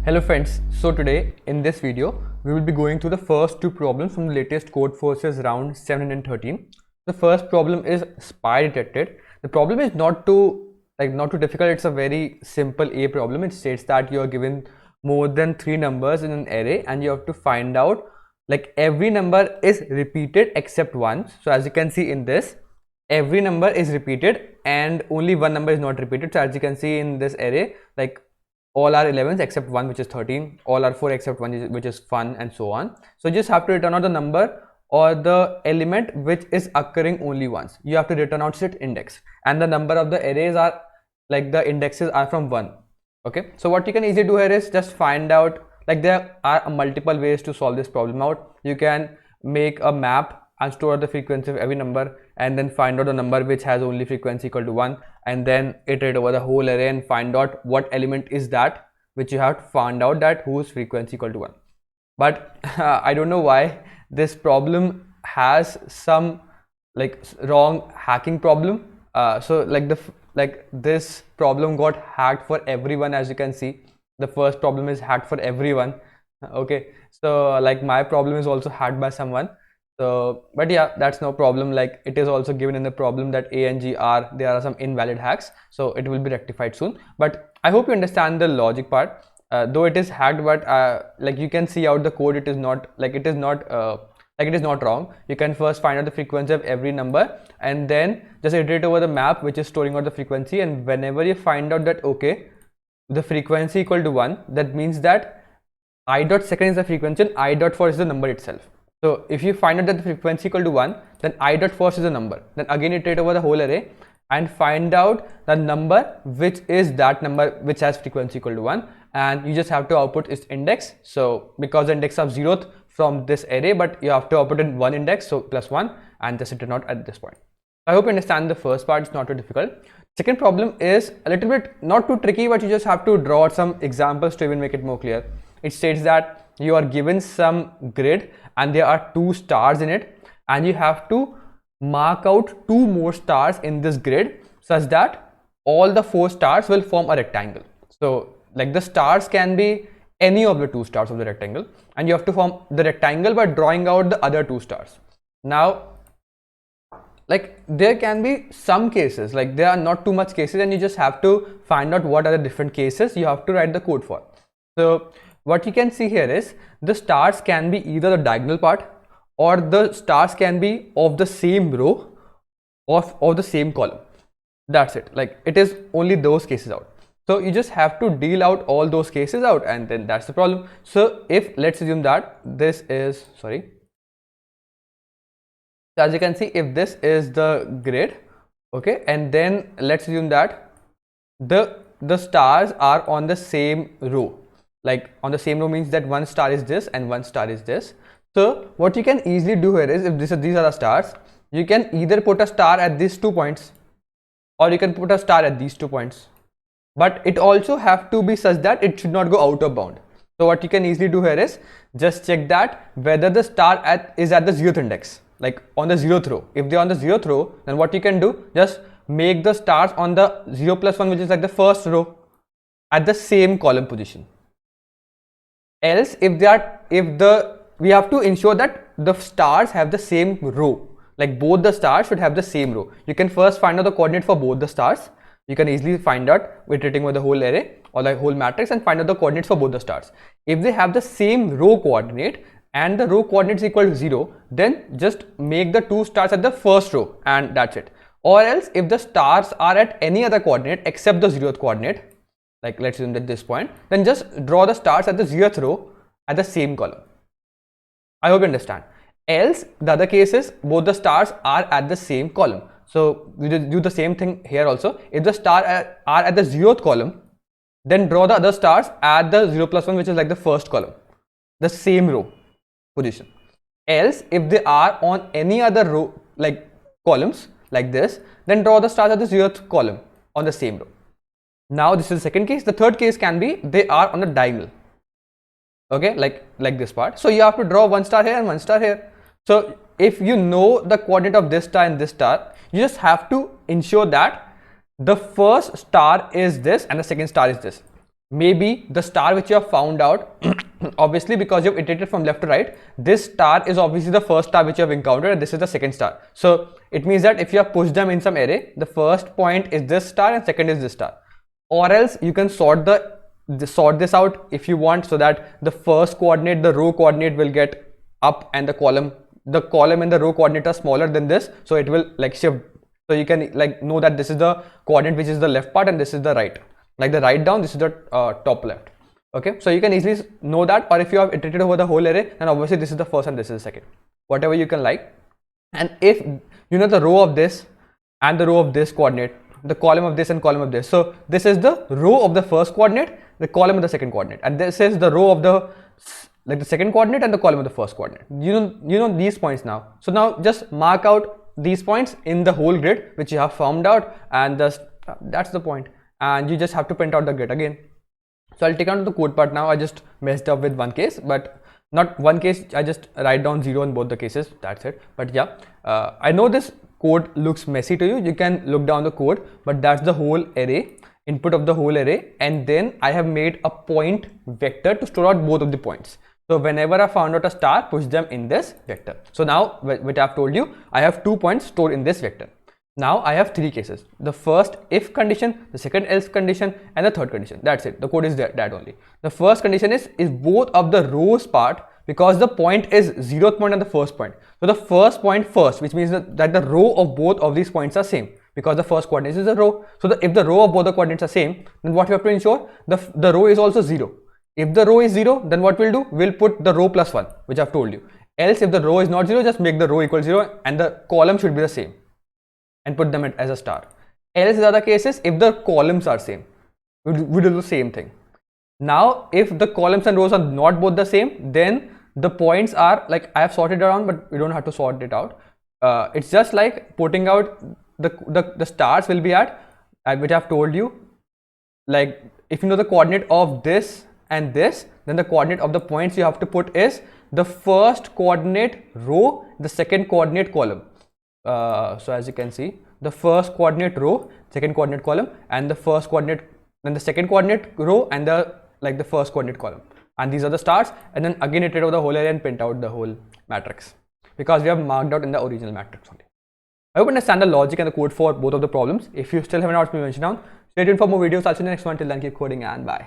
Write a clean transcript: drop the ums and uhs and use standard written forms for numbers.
Hello friends, so today in this video we will be going through the first two problems from the latest Codeforces round 713. The first problem is spy detected. The problem is not too difficult. It's a very simple A problem. It states that you are given more than 3 numbers in an array and you have to find out like every number is repeated except one. So as you can see in this, every number is repeated and only one number is not repeated. So as you can see in this array, like all are 11s except one, which is 13, all are 4 except one, which is fun, and so on. So you just have to return out the number or the element which is occurring only once. You have to return out its index, and the number of the arrays are like the indexes are from 1. Okay, so what you can easily do here is just find out, like there are multiple ways to solve this problem out. You can make a map and store the frequency of every number and then find out the number which has only frequency equal to 1, and then iterate over the whole array and find out what element is that which you have to find out that whose frequency equal to 1. But I don't know why this problem has some like wrong hacking problem. So this problem got hacked for everyone. As you can see, the first problem is hacked for everyone. Okay, so like my problem is also hacked by someone. So but yeah, that's no problem. Like it is also given in the problem that A and G are, there are some invalid hacks, so it will be rectified soon. But I hope you understand the logic part. Though it is hacked, but like you can see out the code, it is not wrong. You can first find out the frequency of every number and then just iterate over the map which is storing out the frequency, and whenever you find out that okay, the frequency equal to 1, that means that I dot second is the frequency and I dot first is the number itself. So if you find out that the frequency equal to 1, then I dot first is a number. Then again iterate over the whole array and find out the number which is that number which has frequency equal to 1, and you just have to output its index. So because the index of 0th from this array, but you have to output in one index, so +1, and just return out at this point. I hope you understand the first part. It's not too difficult. Second problem is a little bit not too tricky, but you just have to draw some examples to even make it more clear. It states that you are given some grid and there are 2 stars in it, and you have to mark out 2 more stars in this grid such that all the 4 stars will form a rectangle. So like the stars can be any of the 2 stars of the rectangle, and you have to form the rectangle by drawing out the other 2 stars. Now like there can be some cases, like there are not too much cases, and you just have to find out what are the different cases you have to write the code for. So what you can see here is the stars can be either the diagonal part, or the stars can be of the same row of the same column. That's it. Like it is only those cases out. So you just have to deal out all those cases out, and then that's the problem. So if let's assume that this is so as you can see, if this is the grid, okay, and then let's assume that the stars are on the same row. Like on the same row means that one star is this and one star is this. So what you can easily do here is, if these are the stars, you can either put a star at these 2 points or you can put a star at these 2 points, but it also have to be such that it should not go out of bound. So what you can easily do here is just check that whether the star is at the 0th index, like on the 0th row. If they are on the 0th row, then what you can do, just make the stars on the 0 plus 1, which is like the first row, at the same column position. Else we have to ensure that the stars have the same row, like both the stars should have the same row. You can first find out the coordinate for both the stars. You can easily find out iterating with the whole array or the whole matrix and find out the coordinates for both the stars. If they have the same row coordinate and the row coordinate is equal to 0, then just make the 2 stars at the first row and that's it. Or else if the stars are at any other coordinate except the 0th coordinate, like let's assume at this point, then just draw the stars at the 0th row at the same column. I hope you understand. Else the other case is both the stars are at the same column. So we do the same thing here also. If the stars are at the 0th column, then draw the other stars at the 0 plus 1, which is like the first column, the same row position. Else if they are on any other row, like columns like this, then draw the stars at the 0th column on the same row. Now this is the second case. The third case can be they are on the diagonal, okay, like this part. So you have to draw 1 star here and 1 star here. So if you know the coordinate of this star and this star, you just have to ensure that the first star is this and the second star is this. maybe the star which you have found out, obviously because you've iterated from left to right, this star is obviously the first star which you have encountered and this is the second star. So it means that if you have pushed them in some array, the first point is this star and second is this star. Or else you can sort this out if you want, so that the first coordinate, the row coordinate, will get up and the column and the row coordinate are smaller than this, so it will like shift. So you can like know that this is the coordinate which is the left part and this is the right, like the right down, this is the top left. Okay, so you can easily know that. Or if you have iterated over the whole array, then obviously this is the first and this is the second, whatever you can like. And if you know the row of this and the row of this coordinate, the column of this and column of this, so this is the row of the first coordinate, the column of the second coordinate, and this is the row of the like the second coordinate and the column of the first coordinate. You know these points now. So now just mark out these points in the whole grid which you have found out, and that's the point. And you just have to print out the grid again. So I'll take on to the code part now. I just messed up with one case, but not one case. I just write down 0 in both the cases. That's it. But yeah, I know this code looks messy to you. You can look down the code, but that's the whole array, input of the whole array. And then I have made a point vector to store out both of the points. So whenever I found out a star, push them in this vector. So now, what I've told you, I have 2 points stored in this vector. Now I have 3 cases. The first if condition, the second else condition, and the third condition. That's it. The code is that only. The first condition is both of the rows part, because the point is 0th point and the first point. So the first point first, which means that the row of both of these points are same, because the first coordinate is a row. So if the row of both the coordinates are same, then what we have to ensure, the row is also 0. If the row is 0, then what we'll do, we'll put the row plus 1, which I've told you. Else if the row is not 0, just make the row equal 0 and the column should be the same, and put them as a star. Else in other cases, if the columns are same, we do the same thing. Now if the columns and rows are not both the same, then the points are like, I have sorted around, but we don't have to sort it out. It's just like putting out the stars will be at which I have told you. Like if you know the coordinate of this and this, then the coordinate of the points you have to put is the first coordinate row, the second coordinate column. So as you can see, the first coordinate row, second coordinate column, and the first coordinate, then the second coordinate row, and the first coordinate column. And these are the stars. And then again iterate over the whole array and print out the whole matrix, because we have marked out in the original matrix only. I hope you understand the logic and the code for both of the problems. If you still haven't asked me to mention down, stay tuned for more videos. I'll see you in the next one. Till then, keep coding and bye.